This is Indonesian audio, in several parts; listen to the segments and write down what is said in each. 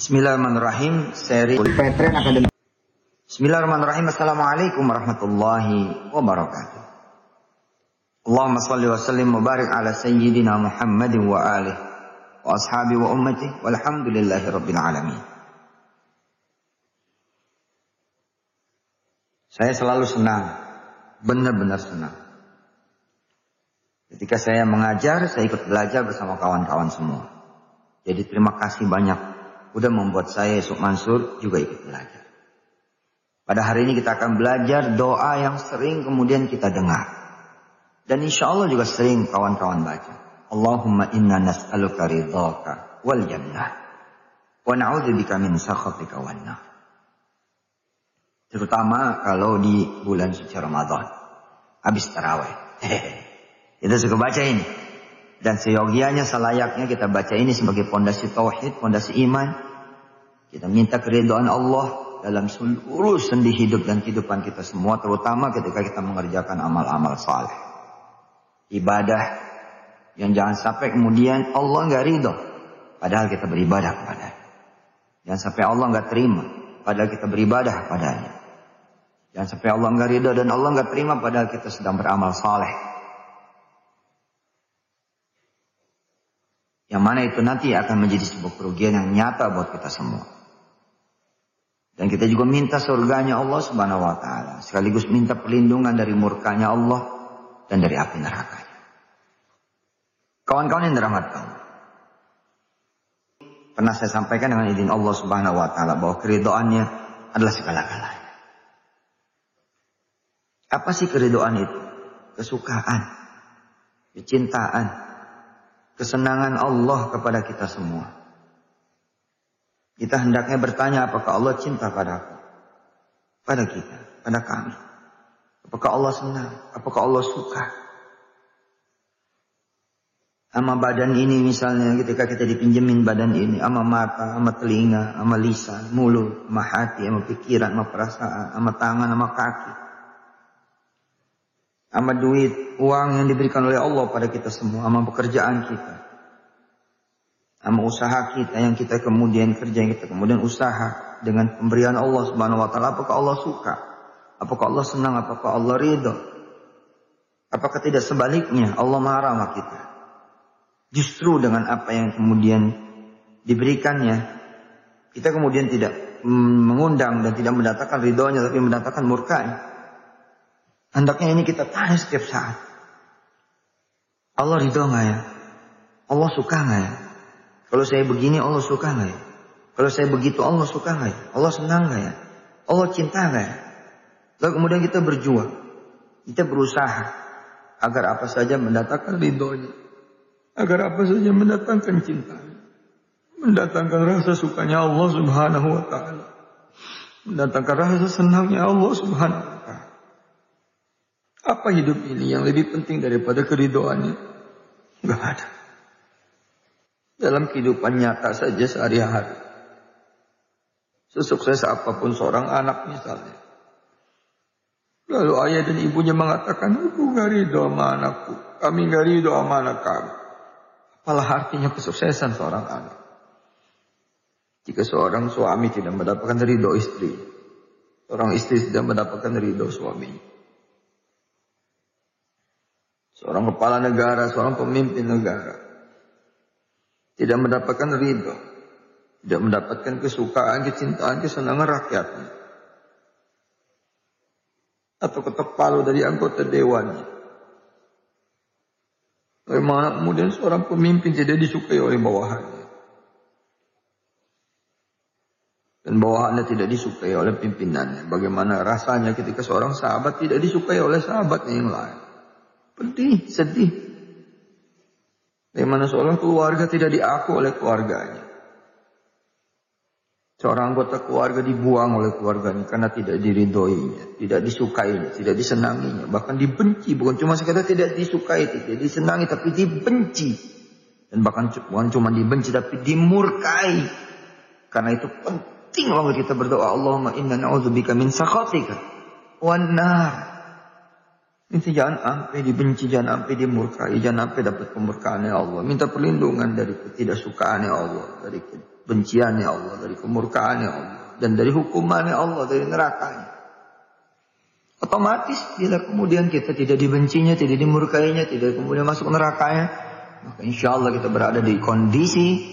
Bismillahirrahmanirrahim. Seri Petren Akademi. Bismillahirrahmanirrahim. Assalamualaikum warahmatullahi wabarakatuh. Allahumma salli wa sallim wa barik ala sayyidina Muhammadin wa alihi wa ashabi wa ummati walhamdulillahi rabbil alamin. Saya selalu senang, benar-benar senang. Ketika saya mengajar, saya ikut belajar bersama kawan-kawan semua. Jadi terima kasih banyak udah membuat saya Yusuf Mansur juga ikut belajar. Pada hari ini kita akan belajar doa yang sering kemudian kita dengar. Dan insya Allah juga sering kawan-kawan baca. Allahumma inna nas'aluka ridhaka wal jannah. Wa na'udzubika min sakhatika wan nar. Terutama kalau di bulan suci Ramadan. Habis tarawih. Kita suka baca ini. Dan seyogianya, selayaknya kita baca ini sebagai fondasi tauhid, fondasi iman. Kita minta keridhaan Allah dalam seluruh sendi hidup dan kehidupan kita semua, terutama ketika kita mengerjakan amal-amal saleh. Ibadah yang jangan sampai kemudian Allah nggak ridho, padahal kita beribadah kepadanya. Jangan sampai Allah nggak terima, padahal kita beribadah kepadanya. Jangan sampai Allah nggak ridho dan Allah nggak terima, padahal kita sedang beramal saleh. Yang mana itu nanti akan menjadi sebuah kerugian yang nyata buat kita semua. Dan kita juga minta surganya Allah Subhanahu wa taala, sekaligus minta perlindungan dari murkanya Allah dan dari api nerakanya. Kawan-kawan yang dirahmati Allah, pernah saya sampaikan dengan izin Allah Subhanahu wa taala bahwa keridhaannya adalah segala-galanya. Apa sih keridhaan itu? Kesukaan, kecintaan, kesenangan Allah kepada kita semua. Kita hendaknya bertanya, apakah Allah cinta padaku? Pada kita, pada kami. Apakah Allah senang? Apakah Allah suka? Sama badan ini misalnya, ketika kita dipinjemin badan ini, sama mata, sama telinga, sama lisan, mulut, sama hati, sama pikiran, sama perasaan, sama tangan, sama kaki. Sama duit, uang yang diberikan oleh Allah pada kita semua, sama pekerjaan kita, sama usaha kita yang kita kemudian kerja, yang kita kemudian usaha dengan pemberian Allah Subhanahu wa taala. Apakah Allah suka? Apakah Allah senang? Apakah Allah ridho? Apakah tidak sebaliknya Allah marah sama kita? Justru dengan apa yang kemudian diberikannya, kita kemudian tidak mengundang dan tidak mendatangkan ridhonya, tapi mendatangkan murkanya. Hendaknya ini kita tanya setiap saat. Allah ridho nggak ya? Allah suka nggak ya? Kalau saya begini Allah suka nggak ya? Kalau saya begitu Allah suka nggak ya? Allah senang nggak ya? Allah cinta nggak ya? Lalu kemudian kita berjuang, kita berusaha agar apa saja mendatangkan ridhonya, agar apa saja mendatangkan cintanya, mendatangkan rasa sukanya Allah Subhanahu wa taala, mendatangkan rasa senangnya Allah Subhanahu wa taala. Apa hidup ini yang lebih penting daripada keridhoannya? Enggak ada. Dalam kehidupan nyata saja sehari-hari, sesukses apapun seorang anak misalnya, lalu ayah dan ibunya mengatakan, aku gak ridho sama anakku, kami gak ridho sama anak kami. Apalah artinya kesuksesan seorang anak jika seorang suami tidak mendapatkan ridho istri, seorang istri tidak mendapatkan ridho suaminya. Seorang kepala negara, seorang pemimpin negara tidak mendapatkan ridho, tidak mendapatkan kesukaan, kecintaan, kesenangan rakyatnya, atau ketok palu dari anggota dewannya. Bagaimana kemudian seorang pemimpin tidak disukai oleh bawahannya, dan bawahannya tidak disukai oleh pimpinannya? Bagaimana rasanya ketika seorang sahabat tidak disukai oleh sahabatnya yang lain? Pedih, sedih. Bagaimana seorang keluarga tidak diaku oleh keluarganya? Seorang anggota keluarga dibuang oleh keluarganya karena tidak diridhoinya, tidak disukainya, tidak disenanginya, bahkan dibenci. Bukan cuma sekedar tidak disukai, tidak disenangi, tapi dibenci. Dan bahkan bukan cuma dibenci, tapi dimurkai. Karena itu penting banget kita berdoa, Allahumma inna na'udzubika min sakhatika wan nar. Minta jangan sampai dibenci, jangan sampai dimurkai, jangan sampai dapat kemurkaan Allah. Minta perlindungan dari ketidaksukaan Allah, dari kebenciannya Allah, dari kemurkaannya Allah, dan dari hukumannya Allah, dari nerakanya. Otomatis bila kemudian kita tidak dibencinya, tidak dimurkainya, tidak kemudian masuk nerakanya, maka insya Allah kita berada di kondisi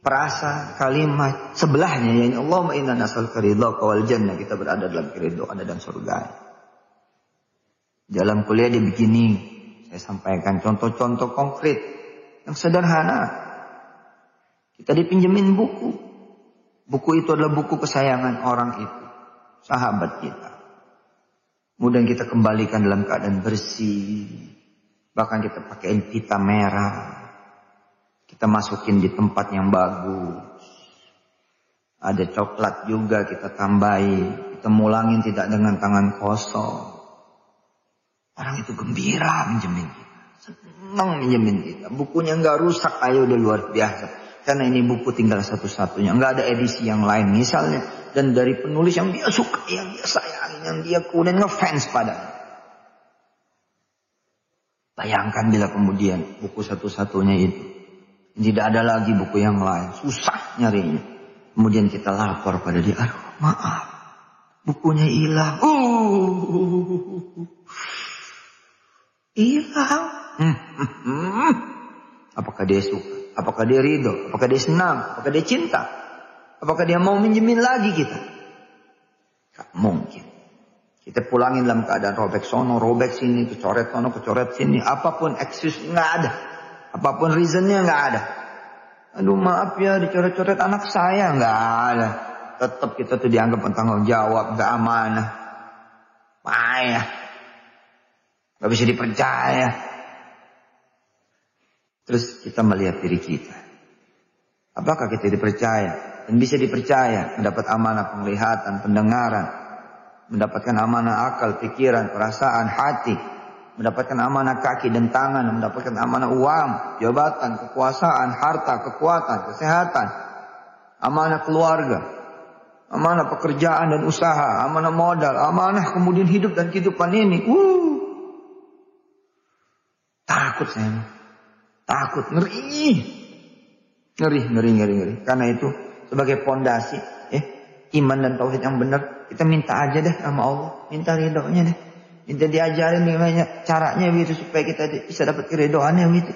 perasa kalimat sebelahnya, yakni Allahumma inna nas'aluka ridhaka wal jannah. Kita berada dalam keridhaan dan surga. Dalam kuliah begini, saya sampaikan contoh-contoh konkret yang sederhana. Kita dipinjemin buku. Buku itu adalah buku kesayangan orang itu, sahabat kita. Kemudian kita kembalikan dalam keadaan bersih. Bahkan kita pakaiin pita merah. Kita masukin di tempat yang bagus. Ada coklat juga kita tambahin. Kita mulangin tidak dengan tangan kosong. Orang itu gembira minjemin kita. Senang minjemin kita. Bukunya nggak rusak, ayo udah luar biasa. Karena ini buku tinggal satu-satunya. Nggak ada edisi yang lain misalnya. Dan dari penulis yang dia suka, yang dia sayang, yang dia kemudian ngefans padanya. Bayangkan bila kemudian buku satu-satunya itu. Tidak ada lagi buku yang lain. Susah nyarinya. Kemudian kita lapor pada dia. Aduh, maaf. Bukunya hilang. Hilang. Apakah dia suka? Apakah dia ridho? Apakah dia senang? Apakah dia cinta? Apakah dia mau minjemin lagi kita? Gak mungkin. Kita pulangin dalam keadaan robek sono, robek sini, kecoret sono, kecoret sini. Apapun excuse nggak ada. Apapun reasonnya nggak ada. Aduh maaf ya dicoret-coret anak saya, nggak ada. Tetap kita tuh dianggap bertanggung jawab, nggak amanah. Payah. Nggak bisa dipercaya. Terus kita melihat diri kita. Apakah kita dipercaya? Dan bisa dipercaya mendapat amanah penglihatan, pendengaran, mendapatkan amanah akal, pikiran, perasaan, hati, mendapatkan amanah kaki dan tangan, mendapatkan amanah uang, jabatan, kekuasaan, harta, kekuatan, kesehatan, amanah keluarga, amanah pekerjaan dan usaha, amanah modal, amanah kemudian hidup dan kehidupan ini. Takut saya. Takut, ngeri. Karena itu sebagai pondasi iman dan tauhid yang benar, kita minta aja deh sama Allah, minta ridhonya deh, minta diajarin gimana caranya gitu supaya kita bisa dapat keridhoannya gitu.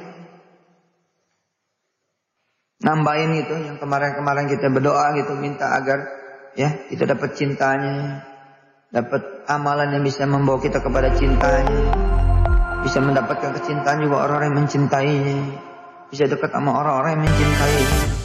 Nambahin itu yang kemarin kita berdoa gitu, minta agar ya kita dapat cintanya, dapat amalan yang bisa membawa kita kepada cintanya, bisa mendapatkan kecintaan juga orang-orang yang mencintainya, bisa dekat sama orang-orang yang mencintainya.